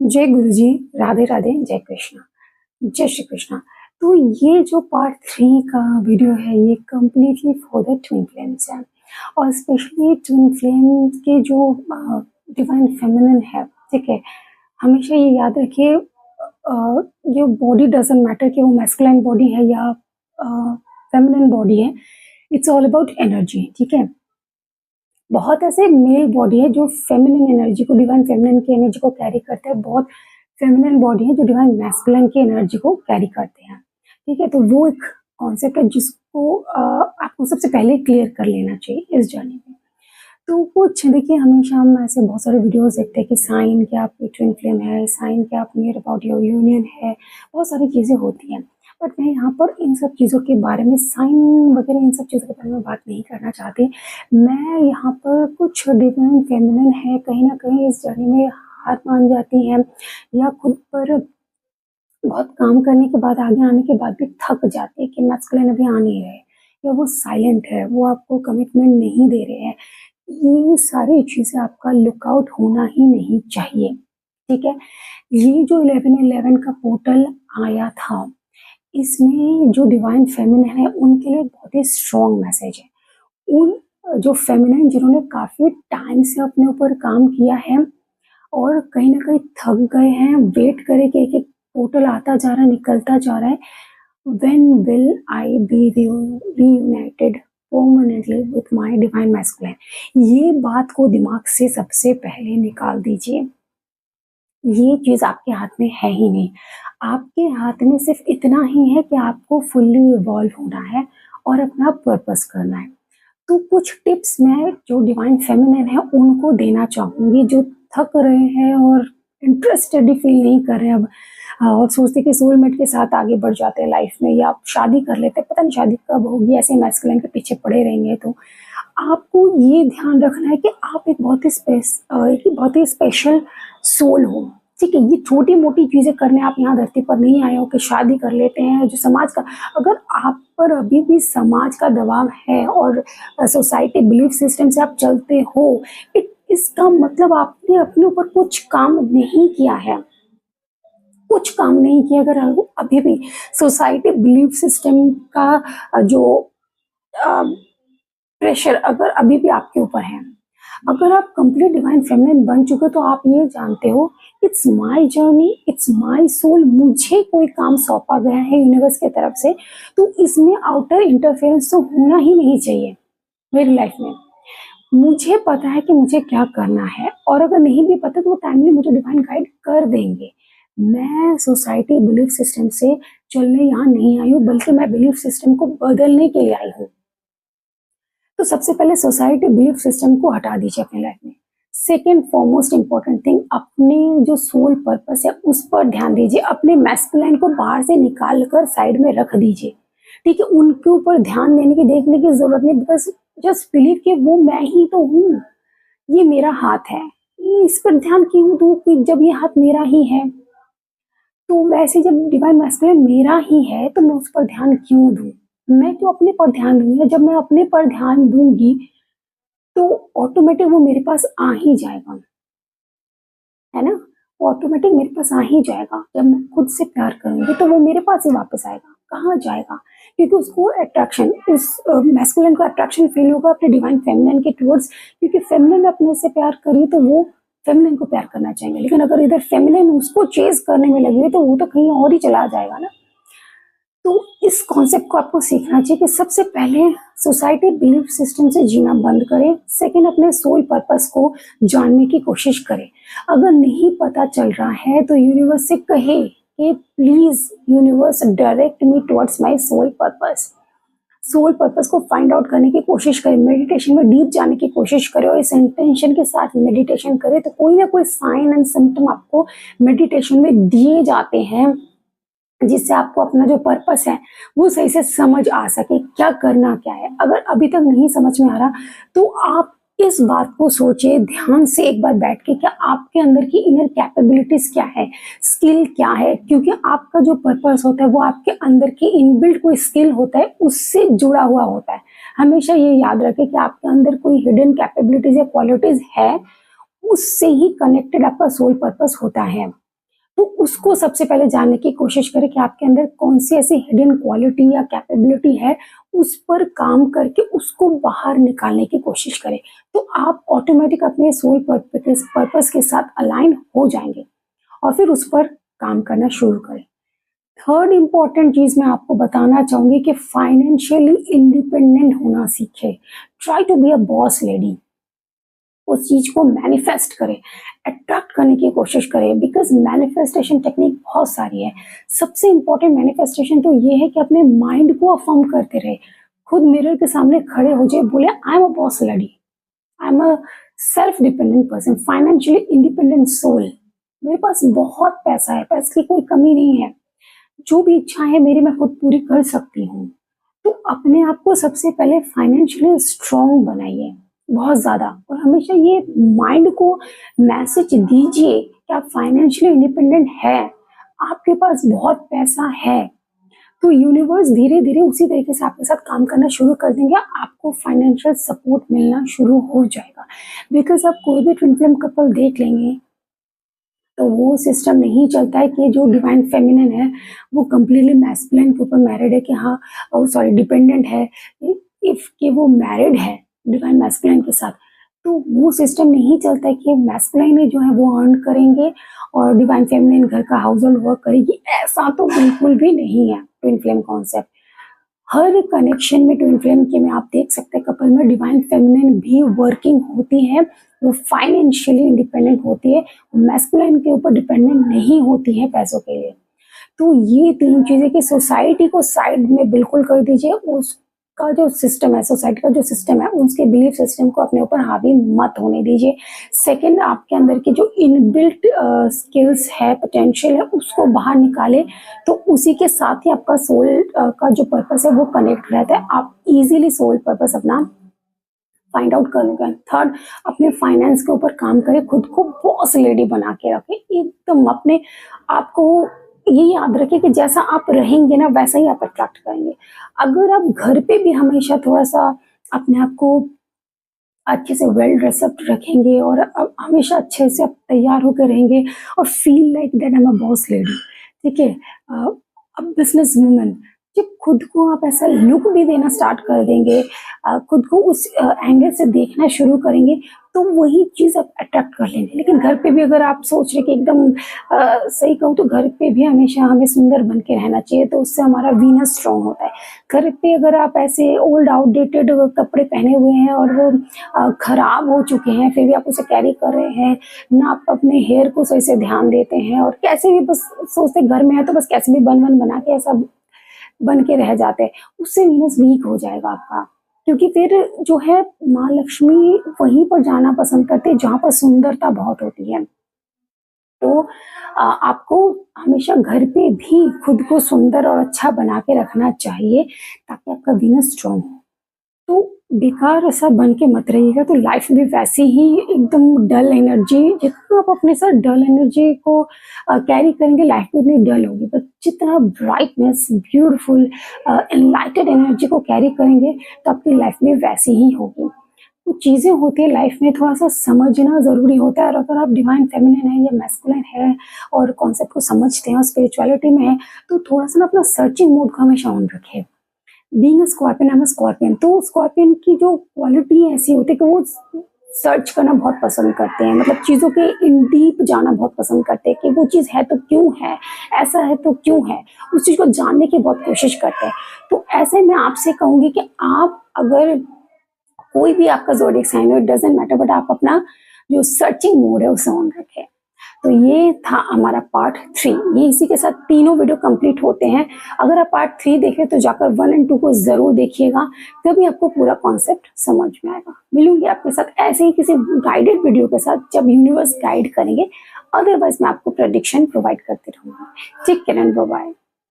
जय गुरुजी, राधे राधे, जय कृष्णा, जय श्री कृष्णा। तो ये जो पार्ट 3 का वीडियो है ये completely for the twin flames है और स्पेशली ट्विन फ्लेम के जो डिवाइन फेमिनिन है, ठीक है। हमेशा ये याद रखिए, ये बॉडी डजंट मैटर कि वो मैस्कुलाइन बॉडी है या फेमिनिन बॉडी है, इट्स ऑल अबाउट एनर्जी, ठीक है। बहुत ऐसे मेल बॉडी है जो फेमिनिन एनर्जी को, डिवाइन फेमिनिन की एनर्जी को कैरी करते हैं। बहुत फेमिनिन बॉडी है जो डिवाइन मैस्कुलिन की एनर्जी को कैरी करते हैं, ठीक है। तो वो एक कॉन्सेप्ट है जिसको आपको सबसे पहले क्लियर कर लेना चाहिए इस जर्नी में। तो कुछ देखिए, हमेशा हम ऐसे बहुत सारे वीडियोस देखते हैं कि साइन क्या आपकी ट्विन फ्लेम है, साइन क्या आप नियर अबाउट योर यूनियन है, बहुत सारी चीज़ें होती हैं। बट मैं यहाँ पर इन सब चीज़ों के बारे में, साइन वगैरह इन सब चीज़ों के बारे में बात नहीं करना चाहती। मैं यहाँ पर कुछ डिवाइन फेमिनिन है कहीं ना कहीं इस जर्नी में हार मान जाती हैं या खुद पर बहुत काम करने के बाद, आगे आने के बाद भी थक जाती है कि मैस्कुलिन अभी आ नहीं रहे या वो साइलेंट है, वो आपको कमिटमेंट नहीं दे रहे हैं। ये सारी चीज़ें आपका लुकआउट होना ही नहीं चाहिए, ठीक है। ये जो 11-11 का पोर्टल आया था, इसमें जो डिवाइन फेमिनिन है उनके लिए बहुत ही स्ट्रॉन्ग मैसेज है। उन जो फेमिनिन जिन्होंने काफ़ी टाइम से अपने ऊपर काम किया है और कहीं ना कहीं थक गए हैं, वेट करे कि एक एक पोर्टल आता जा रहा है, निकलता जा रहा है। When will I be reunited permanently with my divine masculine? ये बात को दिमाग से सबसे पहले निकाल दीजिए। ये चीज़ आपके हाथ में है ही नहीं। आपके हाथ में सिर्फ इतना ही है कि आपको फुल्ली इवॉल्व होना है और अपना पर्पस करना है। तो कुछ टिप्स मैं जो डिवाइन फेमिनिन है उनको देना चाहूँगी, जो थक रहे हैं और इंटरेस्टेड ही फील नहीं कर रहे अब, और सोचते कि सोलमेट के साथ आगे बढ़ जाते हैं लाइफ में या शादी कर लेते हैं, पता नहीं शादी कब होगी, ऐसे मैस्कुलिन के पीछे पड़े रहेंगे। तो आपको ये ध्यान रखना है कि आप एक बहुत ही स्पेशल सोल हो, ठीक है। ये छोटी मोटी चीज़ें करने आप यहाँ धरती पर नहीं आए हो कि शादी कर लेते हैं जो समाज का, अगर आप पर अभी भी समाज का दबाव है और सोसाइटी बिलीफ सिस्टम से आप चलते हो, इसका मतलब आपने अपने ऊपर कुछ काम नहीं किया है, कुछ काम नहीं किया। अगर अभी भी सोसाइटी बिलीफ सिस्टम का जो प्रेशर अगर अभी भी आपके ऊपर है, अगर आप कंप्लीट डिवाइन फेमिनिन बन चुके तो आप ये जानते हो, it's my journey, it's my soul, मुझे कोई काम सौंपा गया है यूनिवर्स की तरफ से, तो इसमें आउटर इंटरफेरेंस तो होना ही नहीं चाहिए मेरी लाइफ में। मुझे पता है कि मुझे क्या करना है और अगर नहीं भी पता तो वो टाइमली मुझे डिवाइन गाइड कर देंगे। मैं सोसाइटी बिलीफ सिस्टम से चलने यहाँ नहीं आई हूँ, बल्कि मैं बिलीफ सिस्टम को बदलने के लिए आई हूँ। तो सबसे पहले सोसाइटी बिलीफ सिस्टम को हटा दीजिए अपनी लाइफ में। सेकेंड फॉरमोस्ट इंपॉर्टेंट थिंग, अपने जो सोल पर्पस है उस पर ध्यान दीजिए। अपने मैस्कुलाइन को बाहर से निकाल कर साइड में रख दीजिए, ठीक है। उनके ऊपर ध्यान देने की, देखने की जरूरत नहीं, बिकॉज जस्ट बिलीव कि वो मैं ही तो हूँ, ये मेरा हाथ है, मैं इस पर ध्यान क्यों दूँ कि जब ये हाथ मेरा ही है। तो वैसे जब डिवाइन मैस्कुलिन मेरा ही है तो मैं उस पर ध्यान क्यों दूँ, मैं तो अपने पर ध्यान दूंगी। जब मैं अपने पर ध्यान दूंगी तो ऑटोमेटिक वो मेरे पास आ ही जाएगा, है ना। ऑटोमेटिक मेरे पास आ ही जाएगा। जब मैं खुद से प्यार करूंगी तो वो मेरे पास ही वापस आएगा। कहाँ जाएगा? क्योंकि उसको अट्रैक्शन, उस मैस्कुलिन को अट्रैक्शन फील होगा अपने डिवाइन फेमिनिन के टुवर्ड्स, क्योंकि फेमिनिन अपने से प्यार करी तो वो फेमिनिन को प्यार करना चाहेंगे। लेकिन अगर इधर फेमिनिन उसको चेज करने में लगी तो वो तो कहीं और ही चला जाएगा ना। तो इस कॉन्सेप्ट को आपको सीखना चाहिए कि सबसे पहले सोसाइटी बिलीफ सिस्टम से जीना बंद करें। सेकंड, अपने सोल पर्पस को जानने की कोशिश करें। अगर नहीं पता चल रहा है तो यूनिवर्स से कहे कि please universe direct me towards my soul purpose. Soul purpose को फाइंड आउट करने की कोशिश करें, मेडिटेशन में डीप जाने की कोशिश करें और इस इंटेंशन के साथ मेडिटेशन करें तो कोई ना कोई साइन एंड सिम्टम आपको मेडिटेशन में दिए जाते हैं, जिससे आपको अपना जो पर्पस है वो सही से समझ आ सके, क्या करना क्या है। अगर अभी तक नहीं समझ में आ रहा तो आप इस बात को सोचिए ध्यान से एक बार बैठ के, क्या आपके अंदर की इनर कैपेबिलिटीज क्या है, स्किल क्या है। क्योंकि आपका जो पर्पस होता है वो आपके अंदर की इनबिल्ट कोई स्किल होता है, उससे जुड़ा हुआ होता है। हमेशा ये याद रखें कि आपके अंदर कोई हिडन कैपेबिलिटीज या क्वालिटीज है, उससे ही कनेक्टेड आपका सोल पर्पस होता है। तो उसको सबसे पहले जानने की कोशिश करें कि आपके अंदर कौन सी ऐसी हिडन क्वालिटी या कैपेबिलिटी है, उस पर काम करके उसको बाहर निकालने की कोशिश करें। तो आप ऑटोमेटिक अपने सोल पर्पस के साथ अलाइन हो जाएंगे और फिर उस पर काम करना शुरू करें। थर्ड इंपॉर्टेंट चीज मैं आपको बताना चाहूंगी कि फाइनेंशियली इंडिपेंडेंट होना सीखे। Try to be a boss lady. उस चीज को मैनिफेस्ट करें, अट्रैक्ट करने की कोशिश करें, बिकॉज मैनिफेस्टेशन टेक्निक बहुत सारी है। सबसे इंपॉर्टेंट मैनिफेस्टेशन तो ये है कि अपने माइंड को अफर्म करते रहे। खुद मिरर के सामने खड़े हो जाए, बोले I am a boss lady, I am a self dependent person, financially independent soul. मेरे पास बहुत पैसा है, पैसे की कोई कमी नहीं है, जो भी इच्छा है मेरी मैं खुद पूरी कर सकती हूँ। तो अपने आप को सबसे पहले फाइनेंशियली स्ट्रांग बनाइए बहुत ज्यादा, और हमेशा ये माइंड को मैसेज दीजिए कि आप फाइनेंशियली इंडिपेंडेंट है, आपके पास बहुत पैसा है। तो यूनिवर्स धीरे धीरे उसी तरीके से आपके साथ काम करना शुरू कर देंगे, आपको फाइनेंशियल सपोर्ट मिलना शुरू हो जाएगा। बिकॉज आप कोई भी ट्विन फ्लेम कपल देख लेंगे तो वो सिस्टम नहीं चलता है कि जो डिवाइन फेमिनिन है वो कंप्लीटली मैस्कुलिन के ऊपर मैरिड है, कि हाँ सॉरी डिपेंडेंट है, इफ कि वो मैरिड है डिवाइन मैस्कुलिन के साथ। तो वो सिस्टम नहीं चलता है कि मैस्कुलिन जो है वो अर्न करेंगे और डिवाइन फेमिनिन घर का हाउस होल्ड वर्क करेगी। ऐसा तो बिल्कुल भी नहीं है ट्विन फ्लेम कॉन्सेप्ट। हर कनेक्शन में ट्विन फ्लेम के में आप देख सकते हैं कपल में डिवाइन फेमिनिन भी वर्किंग होती है, वो फाइनेंशियली इंडिपेंडेंट होती है, मैस्कुलिन के ऊपर डिपेंडेंट नहीं होती है पैसों के लिए। तो ये तीन चीजें कि सोसाइटी को साइड में बिल्कुल कर दीजिए, उसका जो सिस्टम है, सोसाइटी का जो सिस्टम है, उसके बिलीफ सिस्टम को अपने ऊपर हावी मत होने दीजिए। सेकंड, आपके अंदर की जो इनबिल्ट स्किल्स है, पोटेंशियल है, उसको बाहर निकाले, तो उसी के साथ ही आपका सोल का जो पर्पस है वो कनेक्ट रहता है, आप इजीली सोल पर्पस अपना फाइंड आउट कर लूंगा। थर्ड, अपने फाइनेंस के ऊपर काम करें, खुद को बॉस लेडी बना के रखें एकदम। अपने आपको ये याद रखें कि जैसा आप रहेंगे ना वैसा ही आप अट्रैक्ट करेंगे। अगर आप घर पे भी हमेशा थोड़ा सा अपने आप को अच्छे से वेल ड्रेसअप रखेंगे और हमेशा अच्छे से आप तैयार होकर रहेंगे और feel like that I am a boss lady, ठीक है, अब बिजनेस वूमेन, जब खुद को आप ऐसा लुक भी देना स्टार्ट कर देंगे, खुद को उस एंगल से देखना शुरू करेंगे, तो वही चीज़ आप अट्रैक्ट कर लेंगे। लेकिन घर पे भी अगर आप सोच रहे कि एकदम सही कहूँ तो घर पे भी हमेशा हमें सुंदर बन के रहना चाहिए, तो उससे हमारा वीनस स्ट्रॉन्ग होता है। घर पे अगर आप ऐसे ओल्ड आउटडेटेड कपड़े पहने हुए हैं और वो खराब हो चुके हैं, फिर भी आप उसे कैरी कर रहे हैं ना, आप अपने हेयर को सही से ध्यान देते हैं और कैसे भी बस सोचते घर में है तो बस कैसे भी बन बना के ऐसा बन के रह जाते हैं, उससे वीनस वीक हो जाएगा आपका। क्योंकि फिर जो है माँ लक्ष्मी वहीं पर जाना पसंद करते हैं जहाँ पर सुंदरता बहुत होती है। तो आपको हमेशा घर पे भी खुद को सुंदर और अच्छा बना के रखना चाहिए ताकि आपका वीनस स्ट्रॉन्ग हो। तो बेकार ऐसा बन के मत रहिएगा, तो लाइफ भी वैसे ही एकदम डल एनर्जी, जितना आप अपने साथ डल एनर्जी को कैरी करेंगे लाइफ भी उतनी डल होगी, बट जितना ब्राइटनेस ब्यूटीफुल एनलाइटेड एनर्जी को कैरी करेंगे तो आपकी लाइफ में वैसी ही होगी। तो चीज़ें होती है लाइफ में, थोड़ा सा समझना ज़रूरी होता है, और अगर आप डिवाइन फेमिनिन है या मैस्कुलिन है और कॉन्सेप्ट को समझते हैं और स्पिरिचुअलिटी में है, तो थोड़ा सा ना अपना सर्चिंग मोड को हमेशा ऑन रखें। Being a scorpion, I am a scorpion, तो स्कॉर्पियन की जो क्वालिटी ऐसी होती है कि वो सर्च करना बहुत पसंद करते हैं, मतलब चीज़ों के इन डीप जाना बहुत पसंद करते हैं कि वो चीज़ है तो क्यों है, ऐसा है तो क्यों है, उस चीज़ को जानने की बहुत कोशिश करते हैं। तो ऐसे मैं आपसे कहूँगी कि आप अगर कोई भी आपका ज़ोडिएक साइन हो, इट डजंट मैटर, बट आप अपना जो सर्चिंग मोड है उसे ऑन रखें। तो ये था हमारा पार्ट 3। ये इसी के साथ तीनों वीडियो कंप्लीट होते हैं। अगर आप पार्ट 3 देखें तो जाकर 1 और 2 को जरूर देखिएगा, तभी आपको पूरा कॉन्सेप्ट समझ में आएगा। मिलूंगी आपके साथ ऐसे ही किसी गाइडेड वीडियो के साथ जब यूनिवर्स गाइड करेंगे, अदरवाइज मैं आपको प्रेडिक्शन प्रोवाइड करते रहूंगी। ठीक है, बाय बाय।